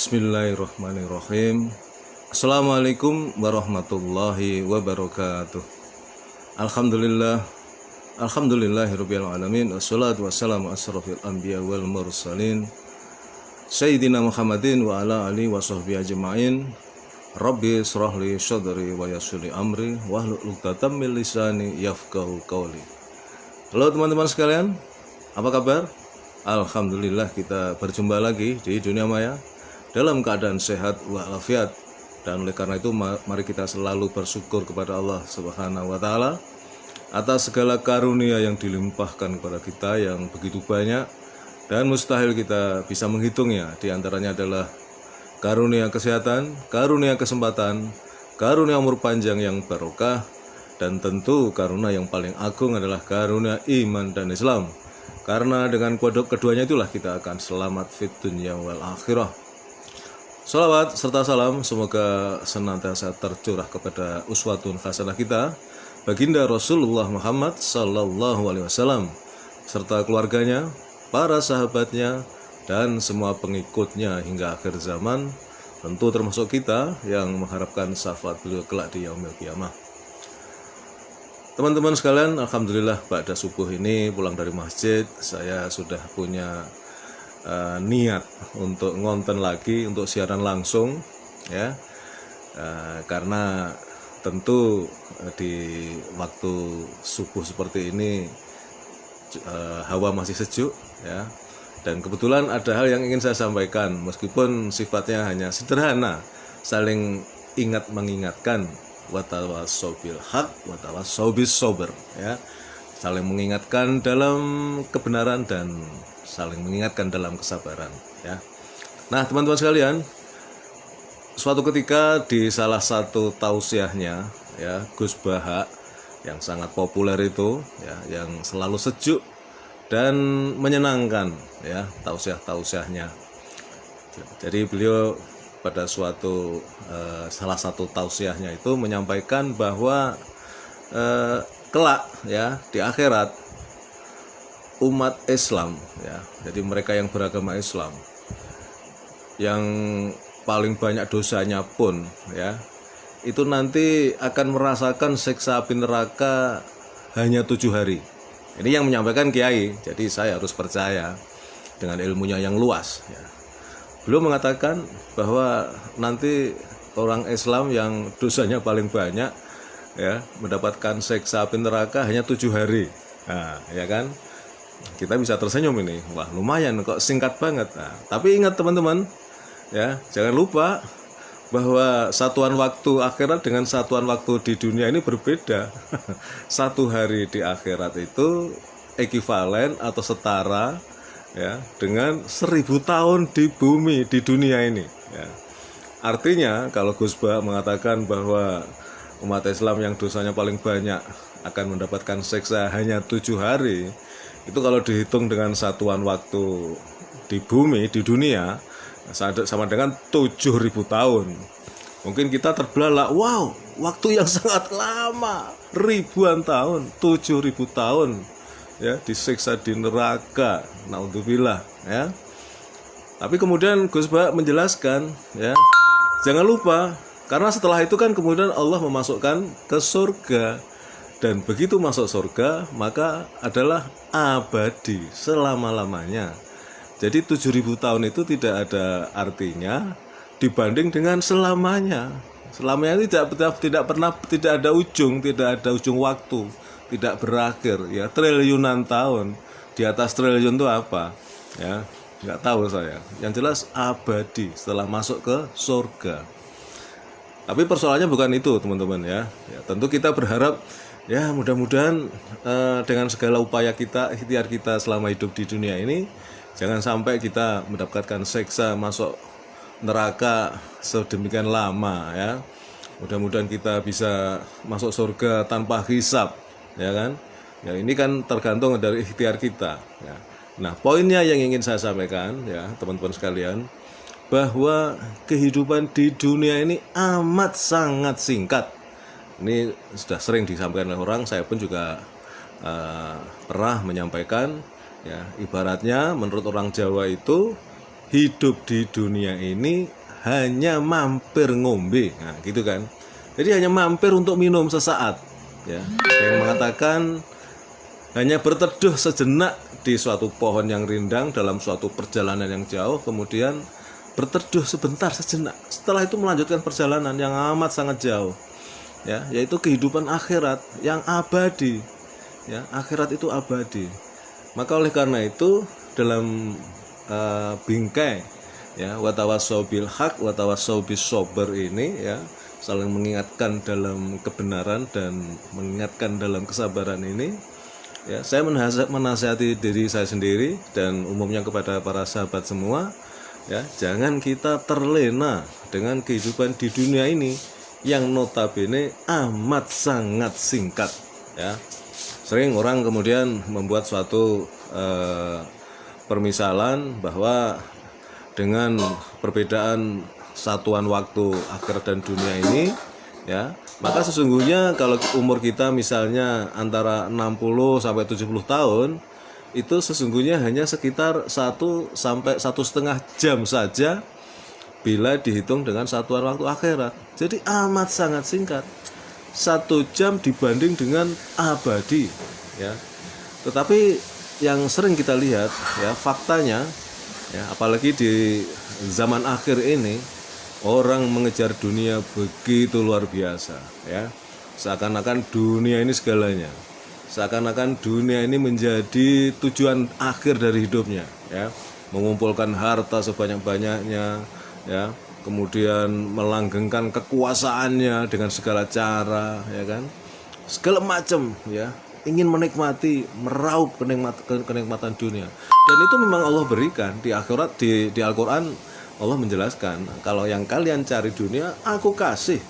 Bismillahirrahmanirrahim. Assalamualaikum warahmatullahi wabarakatuh. Alhamdulillah, alhamdulillahirabbil alamin. Wassalatu wassalamu asrofil anbiya wal mursalin Sayyidina Muhammadin wa ala alihi washabbihi ajma'in. Rabbi shrah li sadri wa yassir li amri wahlul 'uqdatam min lisani yafqahu qawli. Halo teman-teman sekalian, apa kabar? Alhamdulillah kita berjumpa lagi di dunia maya dalam keadaan sehat walafiat, dan oleh karena itu mari kita selalu bersyukur kepada Allah Subhanahu wa taala atas segala karunia yang dilimpahkan kepada kita yang begitu banyak dan mustahil kita bisa menghitungnya. Di antaranya adalah karunia kesehatan, karunia kesempatan, karunia umur panjang yang barokah, dan tentu karunia yang paling agung adalah karunia iman dan Islam. Karena dengan keduanya itulah kita akan selamat fid dunya wal akhirah. Salawat serta salam semoga senantiasa tercurah kepada uswatun hasanah kita, baginda Rasulullah Muhammad sallallahu alaihi wasallam, serta keluarganya, para sahabatnya, dan semua pengikutnya hingga akhir zaman, tentu termasuk kita yang mengharapkan syafaat beliau kelak di yaumil qiyamah. Teman-teman sekalian, alhamdulillah pada subuh ini pulang dari masjid, saya sudah punya niat untuk ngonten lagi, untuk siaran langsung ya, karena tentu di waktu subuh seperti ini hawa masih sejuk ya, dan kebetulan ada hal yang ingin saya sampaikan meskipun sifatnya hanya sederhana, saling ingat mengingatkan, watawassaw bil haq watawassaw bis sabr ya, saling mengingatkan dalam kebenaran dan saling mengingatkan dalam kesabaran ya. Nah teman-teman sekalian, suatu ketika di salah satu tausiahnya ya, Gus Baha yang sangat populer itu ya, yang selalu sejuk dan menyenangkan ya tausiahnya. Jadi beliau pada suatu salah satu tausiahnya itu menyampaikan bahwa kelak ya di akhirat umat Islam ya, jadi mereka yang beragama Islam yang paling banyak dosanya pun ya, itu nanti akan merasakan siksa api neraka hanya 7 hari. Ini yang menyampaikan kiai, jadi saya harus percaya dengan ilmunya yang luas ya. Beliau mengatakan bahwa nanti orang Islam yang dosanya paling banyak ya mendapatkan siksa api neraka hanya 7 hari. Nah, ya kan? Kita bisa tersenyum ini, wah lumayan kok singkat banget. Nah, tapi ingat teman-teman ya, jangan lupa bahwa satuan waktu akhirat dengan satuan waktu di dunia ini berbeda. Satu hari di akhirat itu ekivalen atau setara ya dengan 1000 tahun di bumi, di dunia ini ya. Artinya kalau Gus Bah mengatakan bahwa umat Islam yang dosanya paling banyak akan mendapatkan siksa hanya 7 hari, itu kalau dihitung dengan satuan waktu di bumi, di dunia, sama dengan 7.000 tahun. Mungkin kita terbelalak, wow, waktu yang sangat lama, ribuan tahun, 7.000 tahun ya, disiksa di neraka, naudzubillah ya. Tapi kemudian Gus Bah menjelaskan ya, jangan lupa, karena setelah itu kan kemudian Allah memasukkan ke surga. Dan begitu masuk surga, maka adalah abadi selama-lamanya. Jadi 7.000 tahun itu tidak ada artinya dibanding dengan selamanya. Selamanya tidak ada ujung, tidak ada ujung waktu, tidak berakhir ya. Triliunan tahun, di atas triliun itu apa? Ya, nggak tahu saya. Yang jelas abadi setelah masuk ke surga. Tapi persoalannya bukan itu teman-teman ya. Ya tentu kita berharap ya mudah-mudahan dengan segala upaya kita, ikhtiar kita selama hidup di dunia ini, jangan sampai kita mendapatkan siksa masuk neraka sedemikian lama ya. Mudah-mudahan kita bisa masuk surga tanpa hisab ya kan. Ya ini kan tergantung dari ikhtiar kita ya. Nah poinnya yang ingin saya sampaikan ya teman-teman sekalian, bahwa kehidupan di dunia ini amat sangat singkat. Ini sudah sering disampaikan oleh orang, saya pun juga pernah menyampaikan ya, ibaratnya menurut orang Jawa itu hidup di dunia ini hanya mampir ngombe, nah gitu kan. Jadi hanya mampir untuk minum sesaat, ya. Ada yang mengatakan hanya berteduh sejenak di suatu pohon yang rindang dalam suatu perjalanan yang jauh, kemudian berteduh sebentar sejenak. Setelah itu melanjutkan perjalanan yang amat sangat jauh, ya, yaitu kehidupan akhirat yang abadi, ya. Akhirat itu abadi. Maka oleh karena itu dalam bingkai, ya, watawasau bil haq watawasau bis sabr ini, ya, saling mengingatkan dalam kebenaran dan mengingatkan dalam kesabaran ini, ya, saya menasihati diri saya sendiri dan umumnya kepada para sahabat semua, ya, jangan kita terlena dengan kehidupan di dunia ini yang notabene amat sangat singkat, ya. Sering orang kemudian membuat suatu permisalan bahwa dengan perbedaan satuan waktu akhirat dan dunia ini, ya, maka sesungguhnya kalau umur kita misalnya antara 60 sampai 70 tahun, itu sesungguhnya hanya sekitar 1 sampai 1,5 jam saja bila dihitung dengan satuan waktu akhirat. Jadi amat sangat singkat. 1 jam dibanding dengan abadi, ya. Tetapi yang sering kita lihat, ya, faktanya, ya, apalagi di zaman akhir ini, orang mengejar dunia begitu luar biasa, ya. Seakan-akan dunia ini segalanya. Seakan-akan dunia ini menjadi tujuan akhir dari hidupnya, ya. Mengumpulkan harta sebanyak-banyaknya, ya. Kemudian melanggengkan kekuasaannya dengan segala cara, ya kan. Segala macam, ya. Ingin menikmati, meraup kenikmatan dunia. Dan itu memang Allah berikan di akhirat, di Al-Qur'an Allah menjelaskan, kalau yang kalian cari dunia, aku kasih,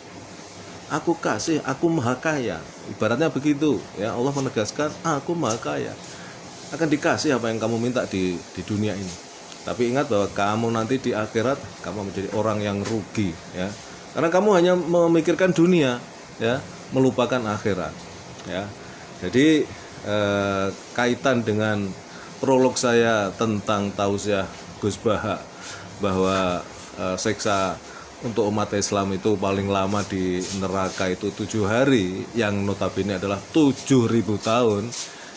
aku maha kaya. Ibaratnya begitu, ya. Allah menegaskan, aku maha kaya, akan dikasih apa yang kamu minta di dunia ini. Tapi ingat bahwa kamu nanti di akhirat kamu menjadi orang yang rugi, ya. Karena kamu hanya memikirkan dunia, ya, melupakan akhirat, ya. Jadi kaitan dengan prolog saya tentang tausiah Gus Baha bahwa siksa untuk umat Islam itu paling lama di neraka itu 7 hari, yang notabene adalah 7.000 tahun,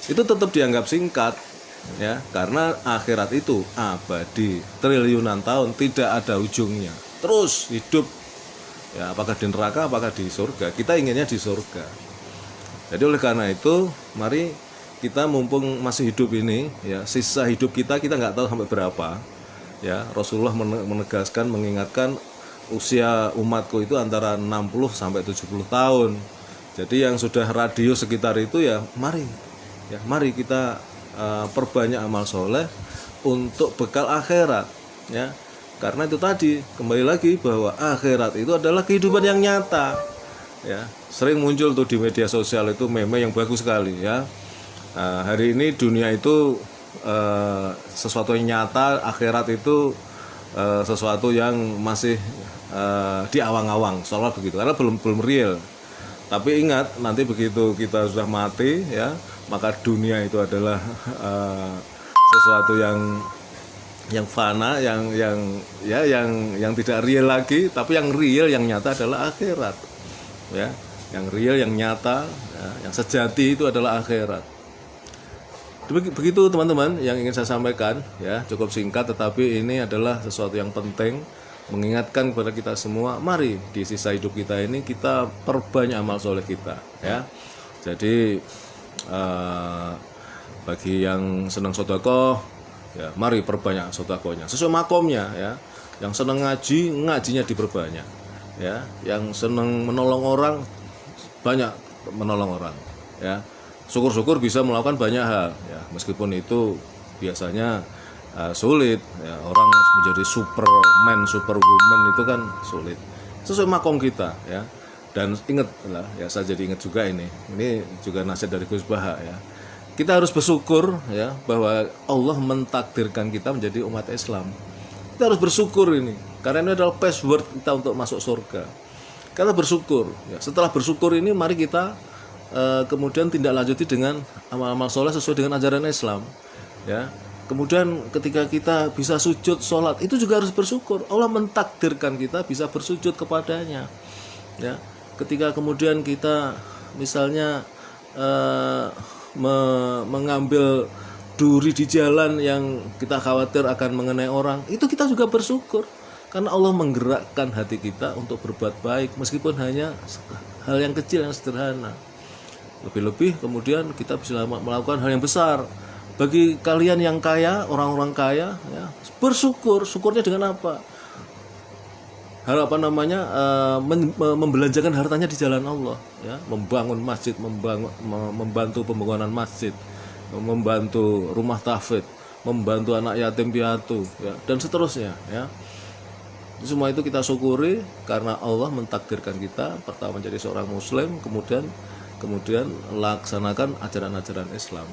itu tetap dianggap singkat, ya, karena akhirat itu abadi, triliunan tahun, tidak ada ujungnya, terus hidup, ya, apakah di neraka apakah di surga. Kita inginnya di surga. Jadi oleh karena itu, mari kita mumpung masih hidup ini, ya, sisa hidup kita nggak tahu sampai berapa, ya. Rasulullah menegaskan, mengingatkan usia umatku itu antara 60 sampai 70 tahun. Jadi yang sudah radius sekitar itu, ya, mari kita perbanyak amal soleh untuk bekal akhirat, ya. Karena itu tadi, kembali lagi bahwa akhirat itu adalah kehidupan yang nyata, ya. Sering muncul tuh di media sosial itu meme yang bagus sekali, ya. Hari ini dunia itu sesuatu yang nyata, akhirat itu sesuatu yang masih di awang-awang, soalnya begitu, karena belum real. Tapi ingat, nanti begitu kita sudah mati, ya, maka dunia itu adalah sesuatu yang fana, yang tidak real lagi. Tapi yang real, yang nyata adalah akhirat, ya. Yang real, yang nyata, ya, yang sejati itu adalah akhirat. Begitu teman-teman yang ingin saya sampaikan, ya, cukup singkat tetapi ini adalah sesuatu yang penting, mengingatkan kepada kita semua, mari di sisa hidup kita ini kita perbanyak amal soleh kita, ya. Jadi bagi yang senang sedekah, ya, mari perbanyak sedekahnya sesuai makomnya, ya. Yang senang ngajinya diperbanyak, ya. Yang senang menolong orang, banyak menolong orang, ya. Syukur-syukur bisa melakukan banyak hal, ya, meskipun itu biasanya sulit, ya. Orang menjadi superman, superwoman itu kan sulit, sesuai makom kita, ya. Dan ingat lah, ya, saya jadi ingat juga ini juga nasihat dari Gus Baha, ya. Kita harus bersyukur, ya, bahwa Allah mentakdirkan kita menjadi umat Islam. Kita harus bersyukur ini, karena ini adalah password kita untuk masuk surga. Kita bersyukur, ya. Setelah bersyukur ini, mari kita kemudian tindak lanjuti dengan amal-amal soleh sesuai dengan ajaran Islam, ya. Kemudian ketika kita bisa sujud sholat, itu juga harus bersyukur. Allah mentakdirkan kita bisa bersujud kepadanya. Ya, ketika kemudian kita misalnya mengambil duri di jalan yang kita khawatir akan mengenai orang, itu kita juga bersyukur. Karena Allah menggerakkan hati kita untuk berbuat baik, meskipun hanya hal yang kecil, yang sederhana. Lebih-lebih kemudian kita bisa melakukan hal yang besar. Bagi kalian yang kaya, orang-orang kaya, ya, bersyukur. Syukurnya dengan apa? Membelanjakan hartanya di jalan Allah, ya, membangun masjid, membantu pembangunan masjid, membantu rumah tahfidz, membantu anak yatim piatu, ya, dan seterusnya, ya. Semua itu kita syukuri karena Allah mentakdirkan kita pertama menjadi seorang muslim, kemudian laksanakan ajaran-ajaran Islam.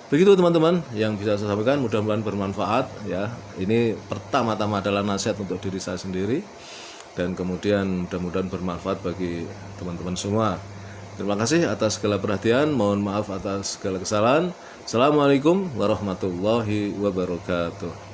Begitu teman-teman yang bisa saya sampaikan, mudah-mudahan bermanfaat, ya. Ini pertama-tama adalah nasihat untuk diri saya sendiri, dan kemudian mudah-mudahan bermanfaat bagi teman-teman semua. Terima kasih atas segala perhatian, mohon maaf atas segala kesalahan. Assalamualaikum warahmatullahi wabarakatuh.